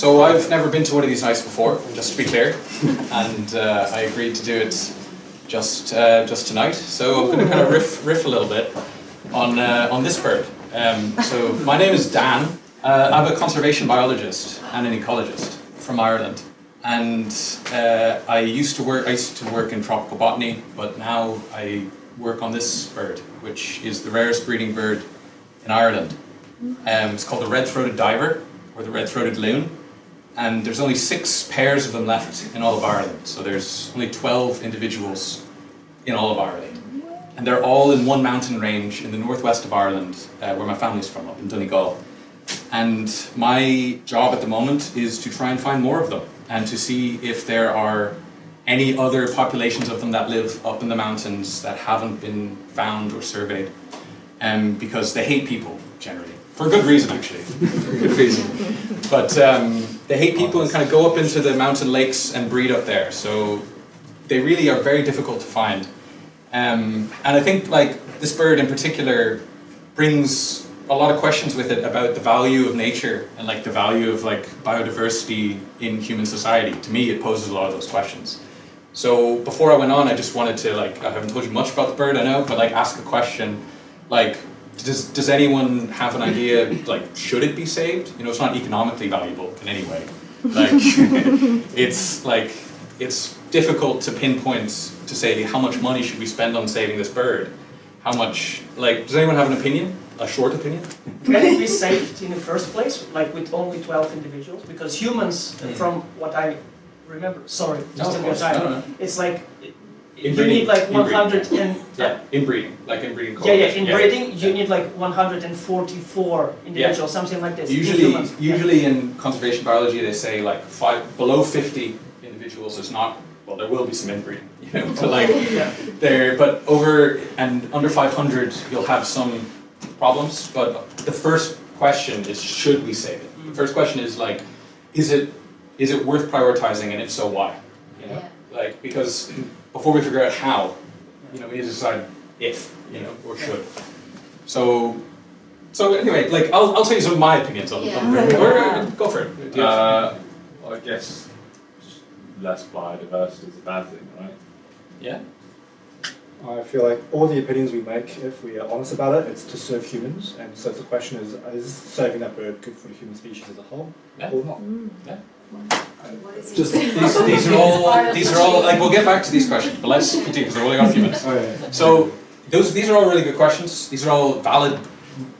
So I've never been to one of these nights before, just to be clear, and I agreed to do it just tonight. So I'm going to kind of riff a little bit on this bird. So my name is Dan. I'm a conservation biologist and an ecologist from Ireland, and I used to work in tropical botany, but now I work on this bird, which is the rarest breeding bird in Ireland. It's called the red-throated diver, or the red-throated loon, and there's only 6 pairs of them left in all of Ireland, so there's only 12 individuals in all of Ireland. And they're all in one mountain range in the northwest of Ireland, where my family's from, up in Donegal. And my job at the moment is to try and find more of them, and to see if there are any other populations of them that live up in the mountains that haven't been found or surveyed, because they hate people, generally. For good reason, actually. For good reason. But they hate people and kind of go up into the mountain lakes and breed up there. So they really are very difficult to find. And I think like this bird in particular brings a lot of questions with it about the value of nature and like the value of like biodiversity in human society. To me, it poses a lot of those questions. So before I went on, I just wanted to like, I haven't told you much about the bird, I know, but like ask a question like, does anyone have an idea, like, should it be saved? You know, it's not economically valuable in any way. Like, it's difficult to pinpoint to say how much money should we spend on saving this bird? How much, like, does anyone have an opinion? A short opinion? Can it be saved in the first place, like with only 12 individuals? Because humans, from what I remember, sorry, just in your time, no. It's like, you need like 100 and... Yeah, inbreeding, like inbreeding. Inbreeding, you need like 144 individuals, something like this. Usually in conservation biology they say like below 50 individuals is not, well, there will be some inbreeding, you know, but like but over and under 500 you'll have some problems. But the first question is, should we save it? The first question is like, is it worth prioritizing, and if so, why? You know, like, because before we figure out how, you know, we need to decide if, you know, or should. So anyway, like, I'll tell you some of my opinions on it. Go for it. Well, I guess less biodiversity is a bad thing, right? Yeah. I feel like all the opinions we make, if we are honest about it, it's to serve humans. And so the question is saving that bird good for the human species as a whole, or not? Yeah. Just these are all like, we'll get back to these questions, but let's continue because we're only got a few minutes. Oh, yeah. So these are all really good questions. These are all valid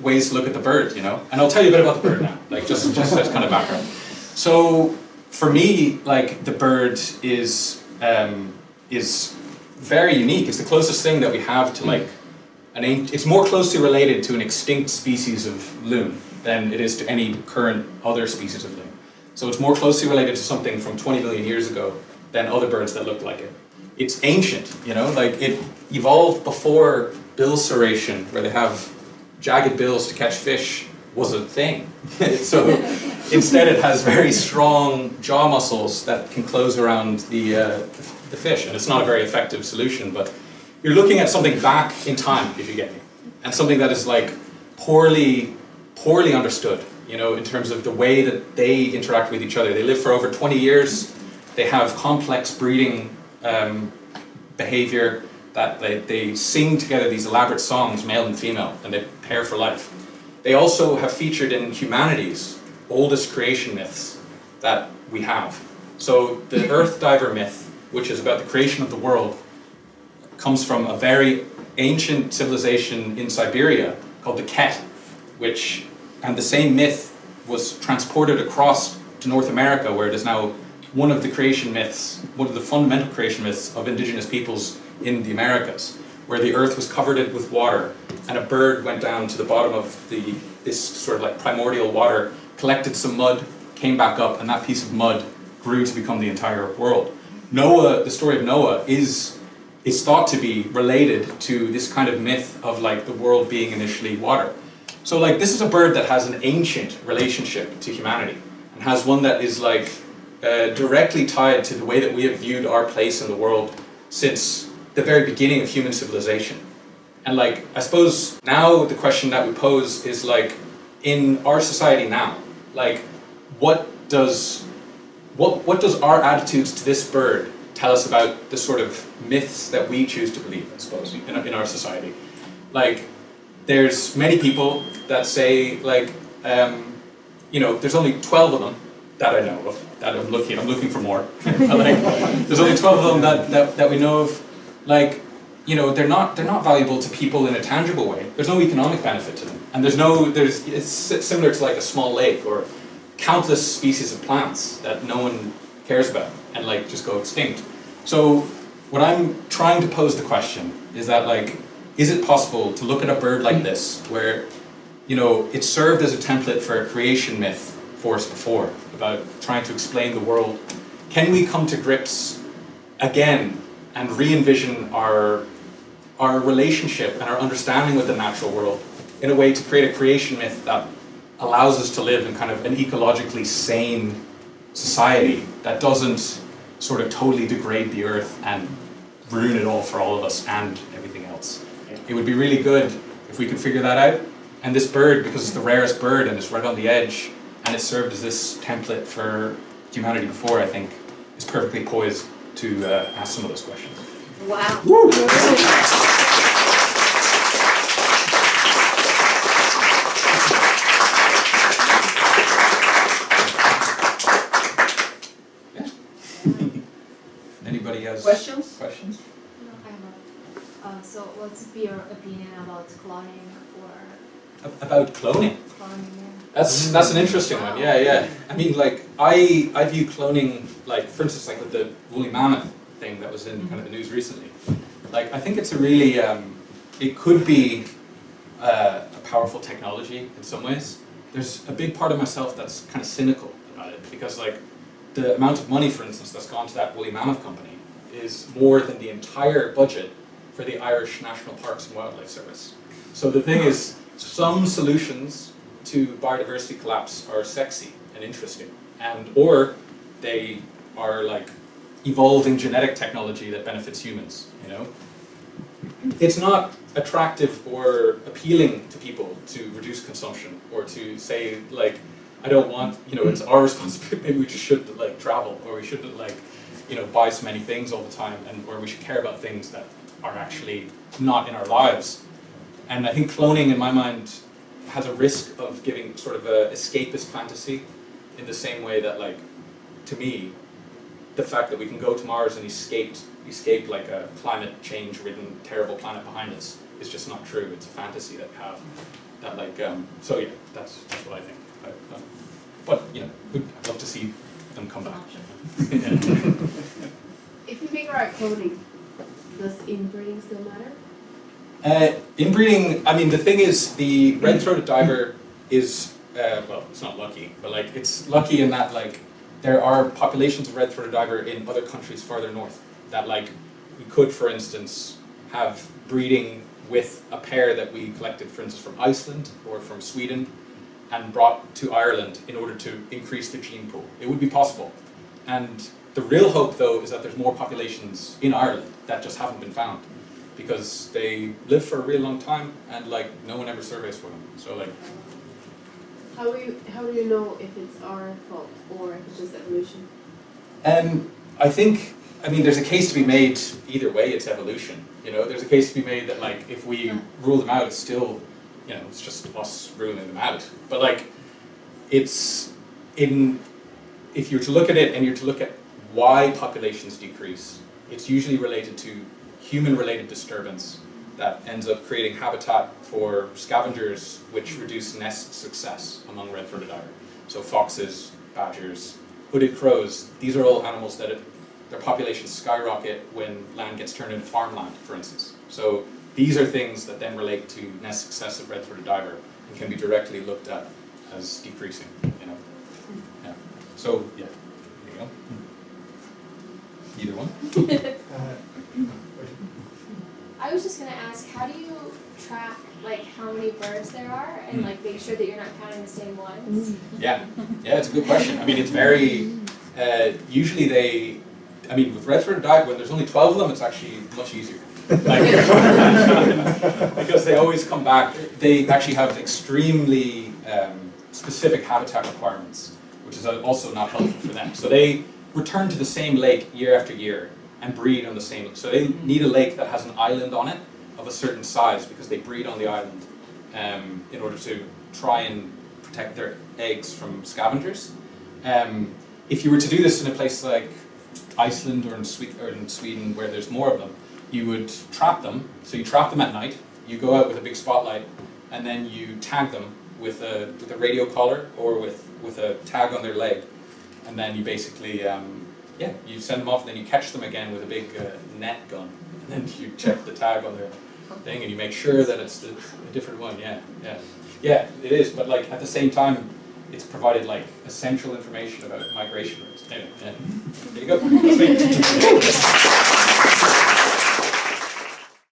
ways to look at the bird, you know. And I'll tell you a bit about the bird now, like just as kind of background. So for me, like, the bird is very unique. It's the closest thing that we have to like it's more closely related to an extinct species of loon than it is to any current other species of loon. So it's more closely related to something from 20 million years ago than other birds that look like it. It's ancient, you know, like it evolved before bill serration, where they have jagged bills to catch fish, was a thing. So instead it has very strong jaw muscles that can close around the fish, and it's not a very effective solution, but you're looking at something back in time, if you get me, and something that is like poorly understood, you know, in terms of the way that they interact with each other. They live for over 20 years, they have complex breeding behavior, that they sing together these elaborate songs, male and female, and they pair for life. They also have featured in humanity's oldest creation myths that we have. So the Earth Diver myth, which is about the creation of the world, comes from a very ancient civilization in Siberia called the Ket, and the same myth was transported across to North America, where it is now one of the creation myths, one of the fundamental creation myths of indigenous peoples in the Americas, where the earth was covered with water, and a bird went down to the bottom of this sort of like primordial water, collected some mud, came back up, and that piece of mud grew to become the entire world. Noah, the story of Noah, is thought to be related to this kind of myth of like the world being initially water. So like, this is a bird that has an ancient relationship to humanity, and has one that is like directly tied to the way that we have viewed our place in the world since the very beginning of human civilization. And like, I suppose now the question that we pose is like, in our society now, like, what what does our attitudes to this bird tell us about the sort of myths that we choose to believe, I suppose, in our society? Like, there's many people that say, like, there's only 12 of them that I know of, that I'm looking for more. But, like, there's only 12 of them that we know of. Like, they're not valuable to people in a tangible way. There's no economic benefit to them. And it's similar to like a small lake or countless species of plants that no one cares about and like just go extinct. So what I'm trying to pose the question is that, like, is it possible to look at a bird like this where, it served as a template for a creation myth for us before about trying to explain the world? Can we come to grips again and re-envision our relationship and our understanding with the natural world in a way to create a creation myth that allows us to live in kind of an ecologically sane society that doesn't sort of totally degrade the earth and ruin it all for all of us and everything else? It would be really good if we could figure that out. And this bird, because it's the rarest bird and it's right on the edge, and it served as this template for humanity before, I think, is perfectly poised to ask some of those questions. Wow. Woo! Anybody has Questions? questions? No, I have so what's your opinion about cloning or About cloning? cloning? That's an interesting one. Yeah. I mean, like, I view cloning, like, for instance, like with the woolly mammoth thing that was in kind of the news recently. Like, I think it's a really, it could be a powerful technology in some ways. There's a big part of myself that's kind of cynical about it because, like, the amount of money, for instance, that's gone to that woolly mammoth company is more than the entire budget for the Irish National Parks and Wildlife Service. So the thing is, some solutions to biodiversity collapse are sexy and interesting, or they are like evolving genetic technology that benefits humans, It's not attractive or appealing to people to reduce consumption or to say, like, I don't want, it's our responsibility, maybe we just shouldn't, like, travel, or we shouldn't, like, buy so many things all the time, or we should care about things that are actually not in our lives. And I think cloning, in my mind, has a risk of giving sort of a escapist fantasy in the same way that, like, to me, the fact that we can go to Mars and escape like a climate change-ridden terrible planet behind us is just not true. It's a fantasy that we have. That, like, so yeah, that's what I think. But I'd love to see them come back. If you figure out cloning, does inbreeding still matter? Inbreeding, I mean, the thing is, the red-throated diver is, well, it's not lucky, but, like, it's lucky in that, like, there are populations of red-throated diver in other countries farther north that, like, we could, for instance, have breeding with a pair that we collected, for instance, from Iceland or from Sweden and brought to Ireland in order to increase the gene pool. It would be possible. And the real hope, though, is that there's more populations in Ireland that just haven't been found because they live for a really long time and, like, no one ever surveys for them. So, like, How do you know if it's our fault or if it's just evolution? I think, I mean, there's a case to be made either way. It's evolution. There's a case to be made that, like, if we rule them out, it's still, it's just us ruling them out. But, like, if you're to look at it and you're to look at why populations decrease, it's usually related to human-related disturbance that ends up creating habitat for scavengers, which reduce nest success among red-throated diver. So foxes, badgers, hooded crows, these are all animals that their populations skyrocket when land gets turned into farmland, for instance. So these are things that then relate to nest success of red-throated diver and can be directly looked at as decreasing. Yeah. So yeah, there you go. Either one. I was just gonna ask, how do you track, like, how many birds there are and, like, make sure that you're not counting the same ones? Yeah, it's a good question. I mean, it's very, usually with red-throated diver, when there's only 12 of them, it's actually much easier. Like, because they always come back. They actually have extremely specific habitat requirements, which is also not helpful for them. So they return to the same lake year after year and breed on the same. So they need a lake that has an island on it of a certain size because they breed on the island in order to try and protect their eggs from scavengers. If you were to do this in a place like Iceland or in Sweden where there's more of them, you would trap them. So you trap them at night, you go out with a big spotlight, and then you tag them with a radio collar or with a tag on their leg. And then you basically, you send them off, and then you catch them again with a big net gun. And then you check the tag on their thing, and you make sure that it's a different one. Yeah, it is. But like at the same time, it's provided like essential information about migration routes. Anyway, there you go. That's me.